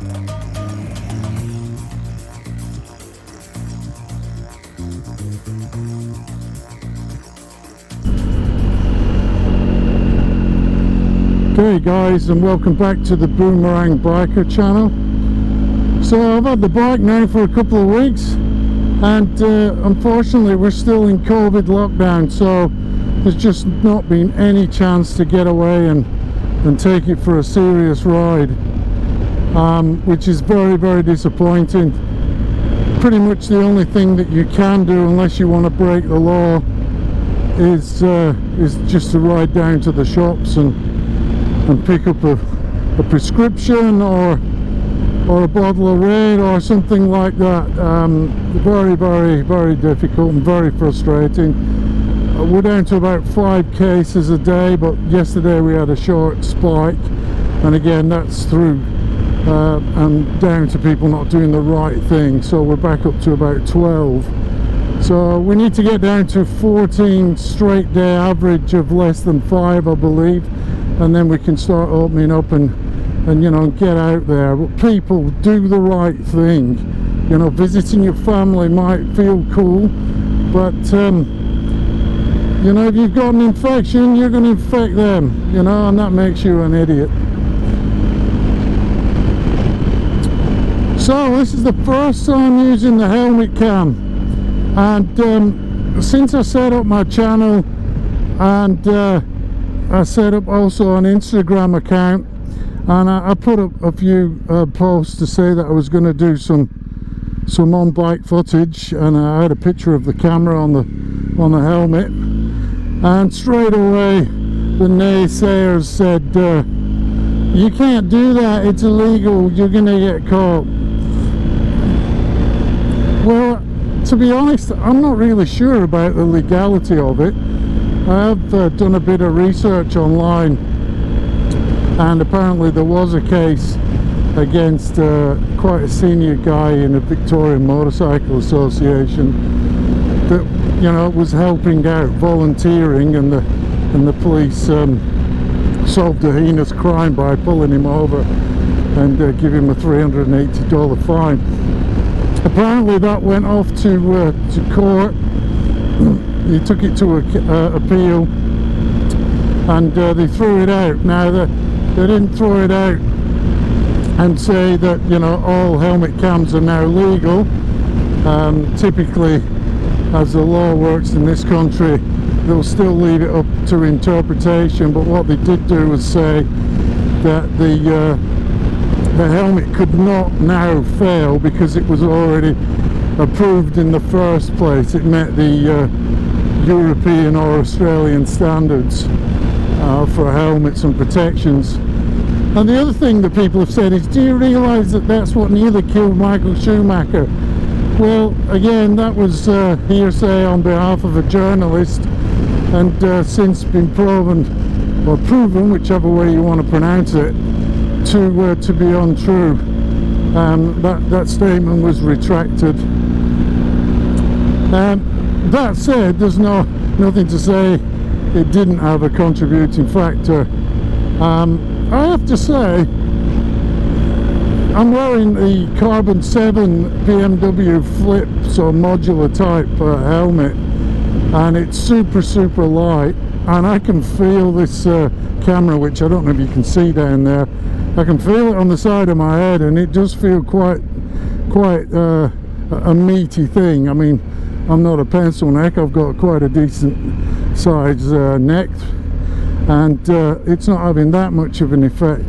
Okay guys, and welcome back to the Boomerang Biker channel. So I've had the bike now for a couple of weeks, and unfortunately we're still in COVID lockdown, so there's just not been any chance to get away and take it for a serious ride, which is very, very disappointing. Pretty much the only thing that you can do, unless you want to break the law, is just to ride down to the shops and pick up a prescription or a bottle of Red or something like that. Very, very, very difficult and very frustrating. We're down to about 5 cases a day, but yesterday we had a short spike, and again that's through and down to people not doing the right thing, so we're back up to about 12. So we need to get down to 14 straight day average of less than 5, I believe, and then we can start opening up and you know, get out there. But people, do the right thing. You know, visiting your family might feel cool, but you know, if you've got an infection, you're going to infect them, you know, and that makes you an idiot. So this is the first time using the helmet cam, and since I set up my channel, and I set up also an Instagram account, and I put up a few posts to say that I was going to do some on-bike footage, and I had a picture of the camera on the helmet, and straight away the naysayers said, you can't do that, it's illegal, you're going to get caught. Well, to be honest, I'm not really sure about the legality of it. I have done a bit of research online, and apparently there was a case against quite a senior guy in the Victorian Motorcycle Association that, you know, was helping out, volunteering, and the police solved a heinous crime by pulling him over and giving him a $380 fine. Apparently that went off to court. He took it to appeal, and they threw it out. Now they didn't throw it out and say that, you know, all helmet cams are now legal. Typically, as the law works in this country, they'll still leave it up to interpretation, but what they did do was say that the helmet could not now fail because it was already approved in the first place. It met the European or Australian standards for helmets and protections. And the other thing that people have said is, do you realise that that's what nearly killed Michael Schumacher? Well, again, that was hearsay on behalf of a journalist, and since been proven, or proven, whichever way you want to pronounce it, to be untrue. That statement was retracted. That said, there's nothing to say it didn't have a contributing factor. I have to say, I'm wearing the Carbon 7 BMW Flip, so modular type helmet, and it's super, super light, and I can feel this camera, which I don't know if you can see down there. I can feel it on the side of my head, and it does feel quite a meaty thing. I mean, I'm not a pencil neck, I've got quite a decent size neck, and it's not having that much of an effect,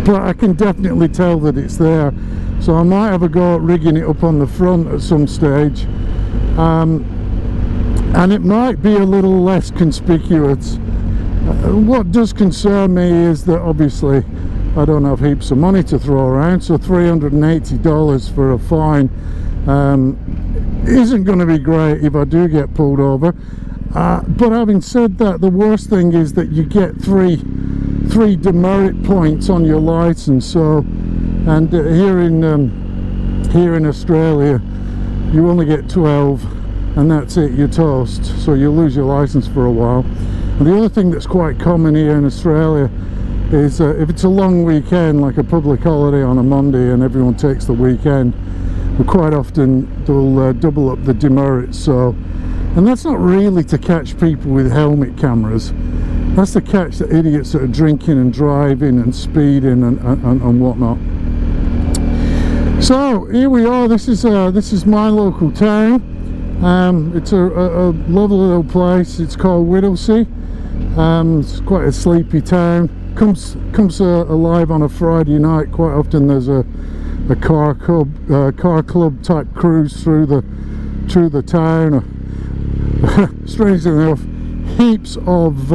but I can definitely tell that it's there. So I might have a go at rigging it up on the front at some stage, and it might be a little less conspicuous. What does concern me is that obviously I don't have heaps of money to throw around, so $380 for a fine isn't going to be great if I do get pulled over. But having said that, the worst thing is that you get three demerit points on your license. So, and here in Australia, you only get 12, and that's it. You're toast. So you lose your license for a while. And the other thing that's quite common here in Australia is if it's a long weekend, like a public holiday on a Monday, and everyone takes the weekend, but quite often they'll double up the demerits. So, and that's not really to catch people with helmet cameras. That's to catch the idiots that are drinking and driving and speeding and whatnot. So here we are. This is my local town. It's a lovely little place. It's called Whittlesea. It's quite a sleepy town. Comes alive on a Friday night. Quite often there's a car club type cruise through the town. Strangely enough, heaps of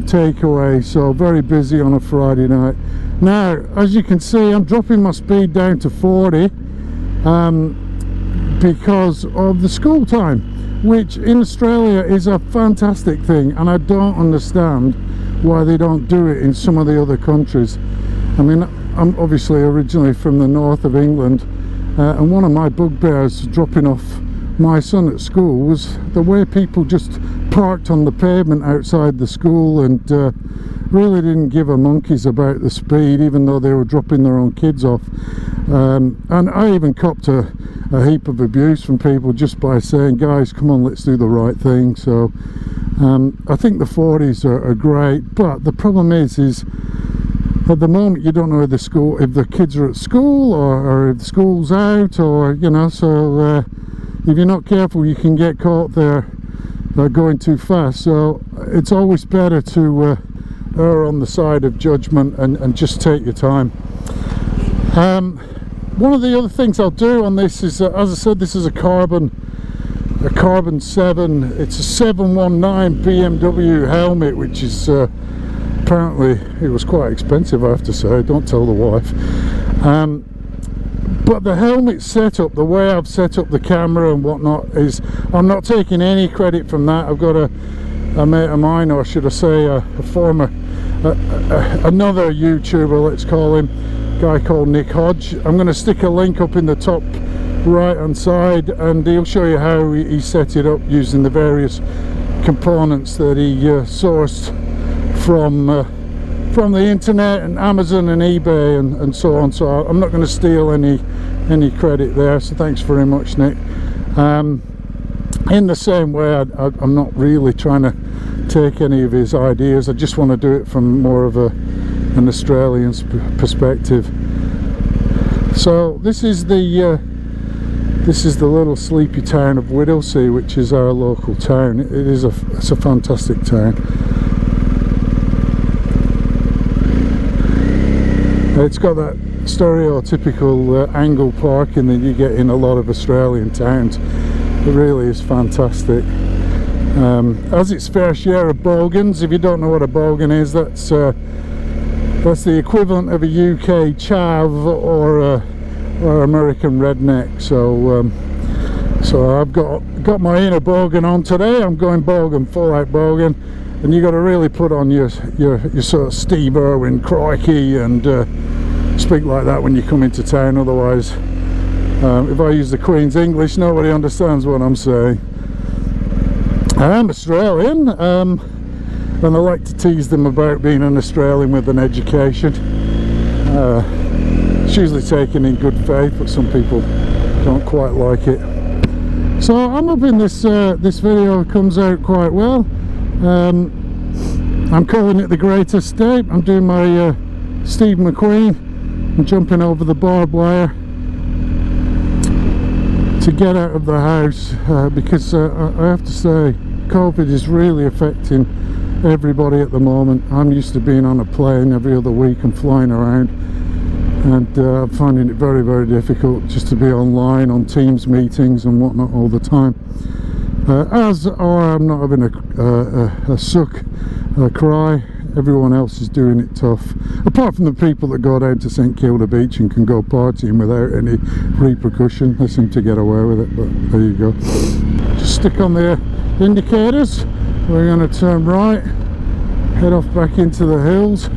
takeaway, so very busy on a Friday night. Now, as you can see, I'm dropping my speed down to 40 because of the school time, which in Australia is a fantastic thing, and I don't understand why they don't do it in some of the other countries. I mean, I'm obviously originally from the north of England, and one of my bugbears dropping off my son at school was the way people just parked on the pavement outside the school and really didn't give a monkeys about the speed, even though they were dropping their own kids off. And I even copped a heap of abuse from people just by saying, guys, come on, let's do the right thing. So I think the 40s are great, but the problem is at the moment you don't know if the kids are at school or if the school's out, or you know, so if you're not careful you can get caught there going too fast. So it's always better to err on the side of judgment and just take your time. One of the other things I'll do on this is, as I said, this is a carbon 7. It's a 719 BMW helmet, which is apparently it was quite expensive, I have to say. Don't tell the wife. But the helmet setup, the way I've set up the camera and whatnot, is I'm not taking any credit from that. I've got a mate of mine, or should I say another YouTuber, let's call him, a guy called Nick Hodge. I'm going to stick a link up in the top right hand side, and he'll show you how he set it up using the various components that he sourced from the internet and Amazon and eBay and so on. So I'm not going to steal any credit there, so thanks very much, Nick. In the same way, I'm not really trying to take any of his ideas. I just want to do it from more of an Australian perspective. So this is the little sleepy town of Whittlesea, which is our local town. It's a fantastic town. It's got that stereotypical angle parking that you get in a lot of Australian towns. It really is fantastic. Has its fair share of bogans. If you don't know what a bogan is, that's the equivalent of a UK chav or American redneck. So I've got my inner bogan on today. I'm going bogan, full out bogan, and you got to really put on your sort of Steve Irwin crikey and speak like that when you come into town. Otherwise, if I use the Queen's English, nobody understands what I'm saying. I am Australian, and I like to tease them about being an Australian with an education. It's usually taken in good faith, but some people don't quite like it. So I'm hoping this video comes out quite well. I'm calling it the Great Escape. I'm doing my Steve McQueen and jumping over the barbed wire to get out of the house, because I have to say COVID is really affecting everybody at the moment. I'm used to being on a plane every other week and flying around, and I'm finding it very, very difficult just to be online on Teams meetings and whatnot all the time. I'm not having a suck cry. Everyone else is doing it tough, apart from the people that go down to St Kilda Beach and can go partying without any repercussion. They seem to get away with it, but there you go. Just stick on the indicators. We're going to turn right, head off back into the hills.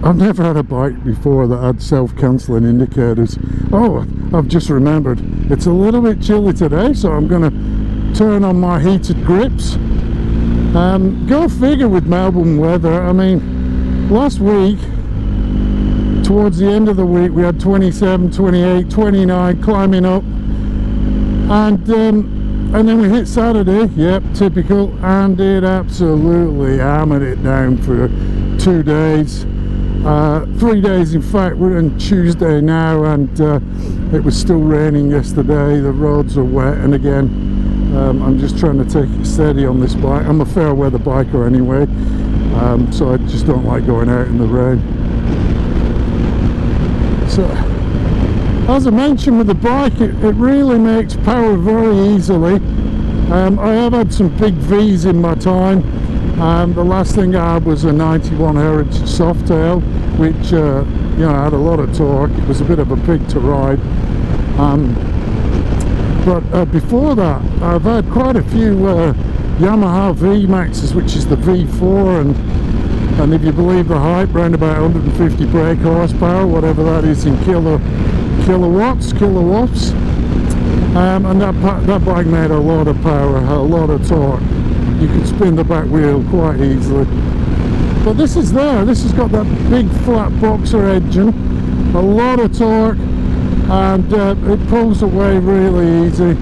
I've never had a bike before that had self-cancelling indicators. Oh, I've just remembered, it's a little bit chilly today, so I'm going to turn on my heated grips Go figure with Melbourne weather. I mean, last week, towards the end of the week, we had 27, 28, 29 climbing up, and then we hit Saturday, yep, typical, and it absolutely hammered it down for 2 days, 3 days in fact. We're on Tuesday now, and it was still raining yesterday. The roads are wet, and again, I'm just trying to take it steady on this bike. I'm a fair weather biker anyway, so I just don't like going out in the rain. So, as I mentioned with the bike, it really makes power very easily. I have had some big V's in my time. The last thing I had was a 91 Heritage Softail, which you know, had a lot of torque. It was a bit of a pig to ride. But before that, I've had quite a few Yamaha VMAXs, which is the V4, and if you believe the hype, around about 150 brake horsepower, whatever that is in kilowatts. And that bike made a lot of power, a lot of torque. You could spin the back wheel quite easily. But this has got that big flat boxer engine, a lot of torque, and it pulls away really easy.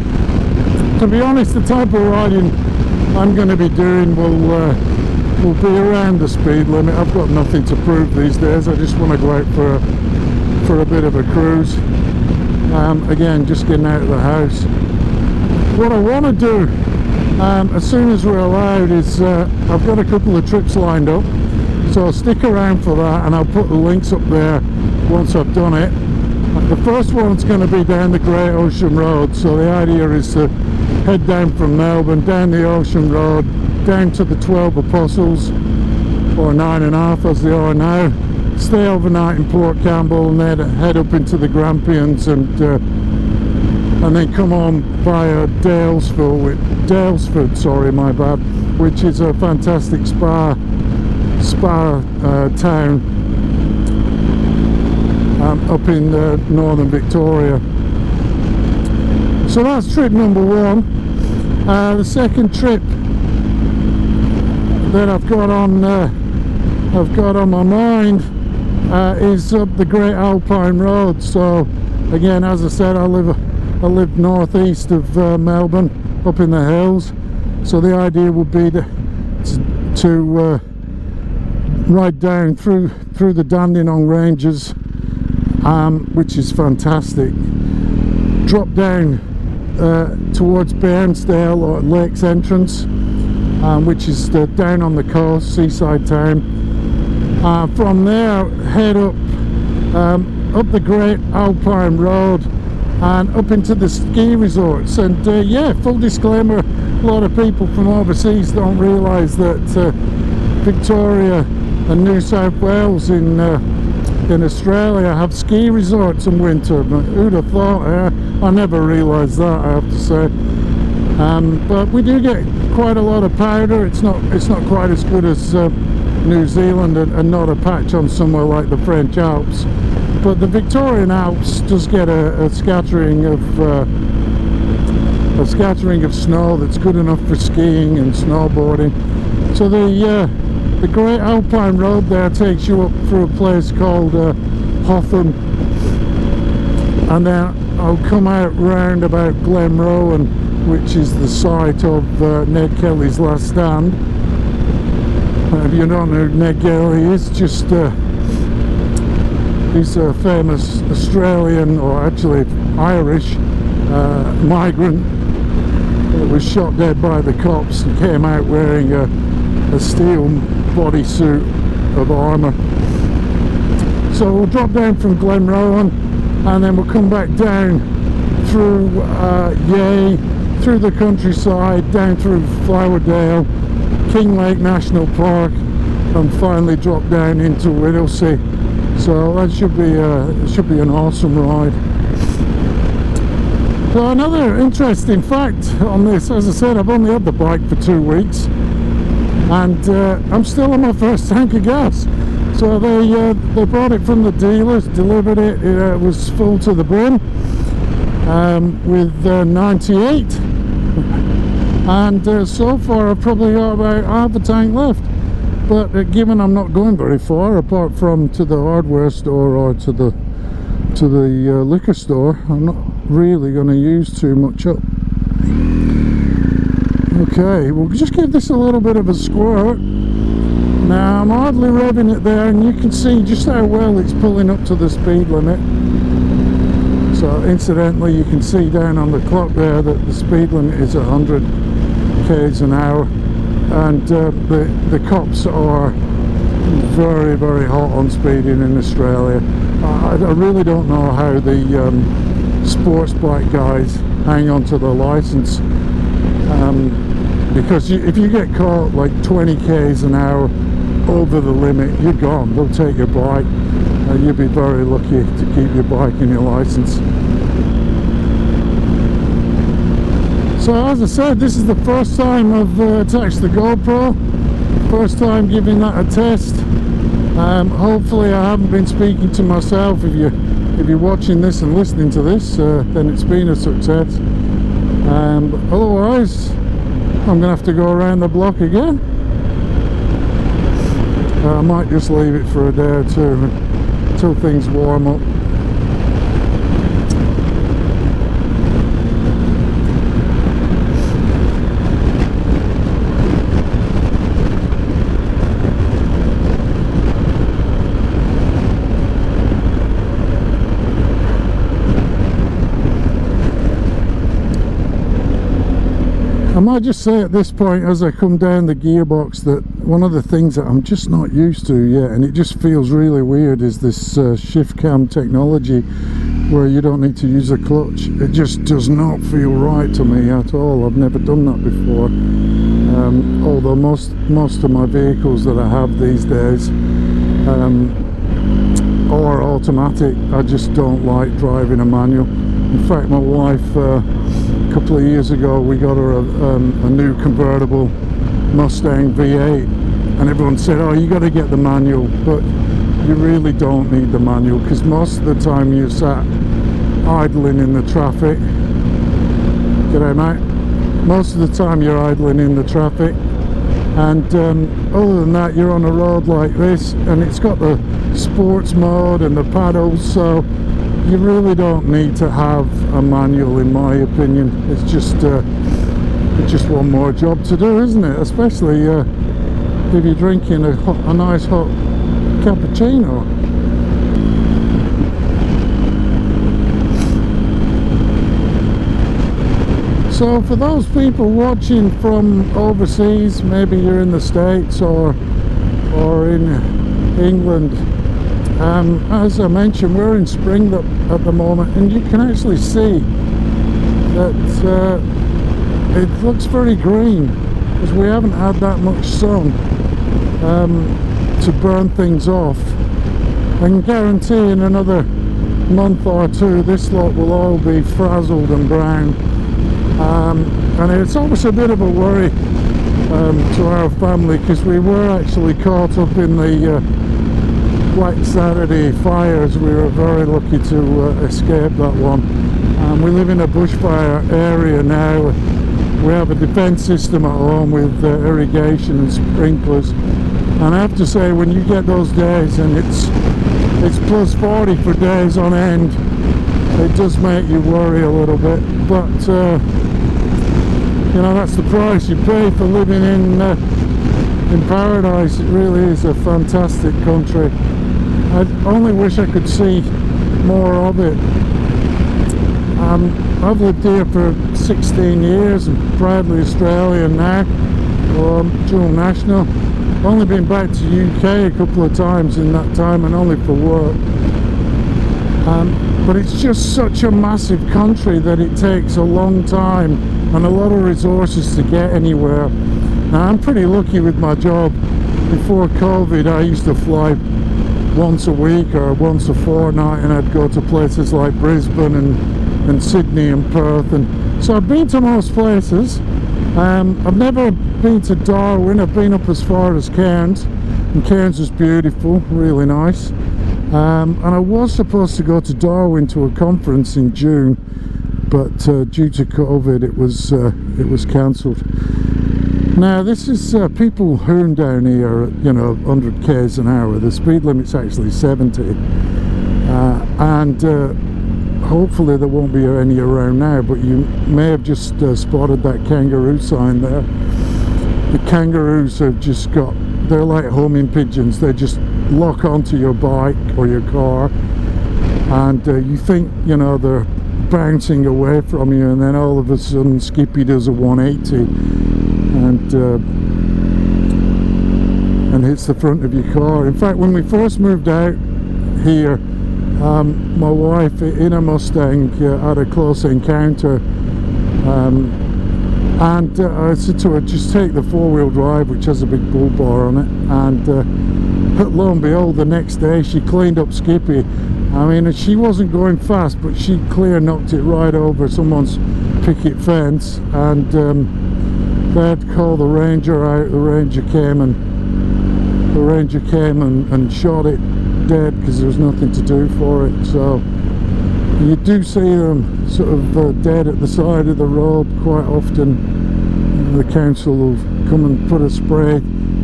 To be honest, the type of riding I'm going to be doing will be around the speed limit. I've got nothing to prove these days. I just want to go out for a bit of a cruise. Again, just getting out of the house. What I want to do as soon as we're allowed is I've got a couple of trips lined up, so I'll stick around for that, and I'll put the links up there once I've done it. The first one's going to be down the Great Ocean Road, so the idea is to head down from Melbourne, down the Ocean Road, down to the 12 Apostles, or 9.5 as they are now, stay overnight in Port Campbell, and then head up into the Grampians, and then come on via Daylesford, sorry, my bad, which is a fantastic spa town up in northern Victoria. So that's trip number one. The second trip that I've got on my mind is up the Great Alpine Road. So again, as I said, I live northeast of Melbourne, up in the hills. So the idea would be to ride down through the Dandenong Ranges, which is fantastic. Drop down towards Bairnsdale or Lakes Entrance, which is down on the coast, seaside town. From there, head up the Great Alpine Road and up into the ski resorts. And yeah, full disclaimer, a lot of people from overseas don't realise that Victoria and New South Wales in Australia have ski resorts in winter. Who'd have thought? I never realised that, I have to say. But we do get quite a lot of powder. It's not quite as good as New Zealand, and not a patch on somewhere like the French Alps. But the Victorian Alps does get a scattering of snow that's good enough for skiing and snowboarding. So the Great Alpine Road there takes you up through a place called Hotham, and then I'll come out round about Glenrowan, which is the site of Ned Kelly's last stand. If you don't know who Ned Kelly is, just he's a famous Australian, or actually Irish, migrant that was shot dead by the cops and came out wearing a steel bodysuit of armour. So we'll drop down from Glenrowan, and then we'll come back down through Yea, through the countryside, down through Flowerdale, Kinglake National Park, and finally drop down into Whittlesea. So that should be an awesome ride. So another interesting fact on this, as I said, I've only had the bike for 2 weeks, and I'm still on my first tank of gas. So they brought it from the dealers, delivered it. It was full to the brim with 98. and so far I've probably got about half a tank left. But given I'm not going very far, apart from to the hardware store or to the liquor store, I'm not really going to use too much up. Okay, we'll just give this a little bit of a squirt. Now I'm hardly revving it there, and you can see just how well it's pulling up to the speed limit. So incidentally, you can see down on the clock there that the speed limit is 100 k's an hour, and the cops are very, very hot on speeding in Australia. I really don't know how the sports bike guys hang on to the license, because if you get caught like 20 k's an hour over the limit, you're gone. They'll take your bike. You'll be very lucky to keep your bike and your license. So as I said, this is the first time I've attached the GoPro, first time giving that a test. Hopefully I haven't been speaking to myself. If you're watching this and listening to this, then it's been a success. But otherwise, I'm gonna have to go around the block again. I might just leave it for a day or two until things warm up. I might just say at this point, as I come down the gearbox, that one of the things that I'm just not used to yet, and it just feels really weird, is this shift cam technology where you don't need to use a clutch. It just does not feel right to me at all. I've never done that before. Although most of my vehicles that I have these days are automatic. I just don't like driving a manual. In fact, my wife, a couple of years ago, we got her a new convertible Mustang V8, and everyone said, oh, you got to get the manual. But you really don't need the manual, because most of the time you're sat idling in the traffic. G'day mate. Most of the time you're idling in the traffic, and other than that, you're on a road like this, and it's got the sports mode and the paddles, so you really don't need to have a manual, in my opinion. It's just one more job to do, isn't it? Especially if you're drinking a nice hot cappuccino. So for those people watching from overseas, maybe you're in the States or in England, as I mentioned, we're in spring at the moment, and you can actually see that it looks very green, because we haven't had that much sun to burn things off. I can guarantee in another month or two this lot will all be frazzled and brown, and it's always a bit of a worry to our family, because we were actually caught up in the Black Saturday fires. We were very lucky to escape that one. We live in a bushfire area now. We have a defence system at home with irrigation and sprinklers, and I have to say, when you get those days and it's plus 40 for days on end, it does make you worry a little bit. But you know, that's the price you pay for living in paradise. It really is a fantastic country. I only wish I could see more of it. I've lived here for 16 years, and proudly Australian now, or dual national. I've only been back to UK a couple of times in that time, and only for work. But it's just such a massive country that it takes a long time and a lot of resources to get anywhere. Now, I'm pretty lucky with my job. Before COVID, I used to fly once a week or once a fortnight, and I'd go to places like Brisbane and Sydney and Perth, and so I've been to most places. I've never been to Darwin. I've been up as far as Cairns, and Cairns was beautiful, really nice. And I was supposed to go to Darwin to a conference in June, but due to COVID it was cancelled. Now this is people hooning down here at 100 k's an hour. The speed limit's actually 70, and hopefully there won't be any around now, but you may have just spotted that kangaroo sign there. The kangaroos have just got, they're like homing pigeons. They just lock onto your bike or your car, and you think they're bouncing away from you, and then all of a sudden Skippy does a 180 and hits the front of your car. In fact, when we first moved out here, my wife in a Mustang had a close encounter, and I said to her, just take the four-wheel drive, which has a big bull bar on it, and lo and behold, the next day she cleaned up Skippy. I mean, she wasn't going fast, but she clear knocked it right over someone's picket fence, and they had to call the ranger out. The ranger came and shot it dead because there was nothing to do for it. So you do see them sort of dead at the side of the road quite often. The council will come and put a spray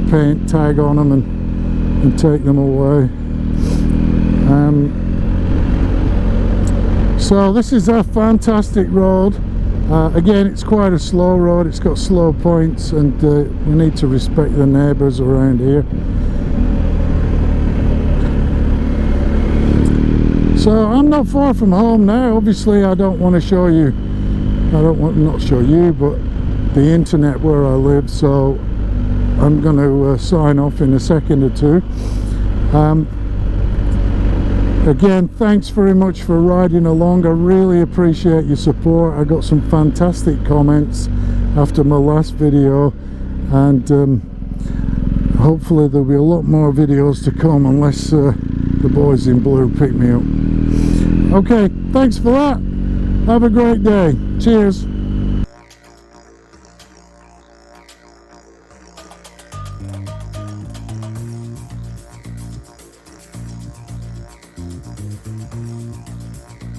paint tag on them and take them away. So this is a fantastic road. Again, it's quite a slow road. It's got slow points, and we need to respect the neighbours around here. So I'm not far from home now. Obviously I don't want to show you, not show you, but the internet where I live, so I'm going to sign off in a second or two. Again, thanks very much for riding along. I really appreciate your support. I got some fantastic comments after my last video, and hopefully there'll be a lot more videos to come, unless the boys in blue pick me up. Okay, thanks for that. Have a great day. Cheers.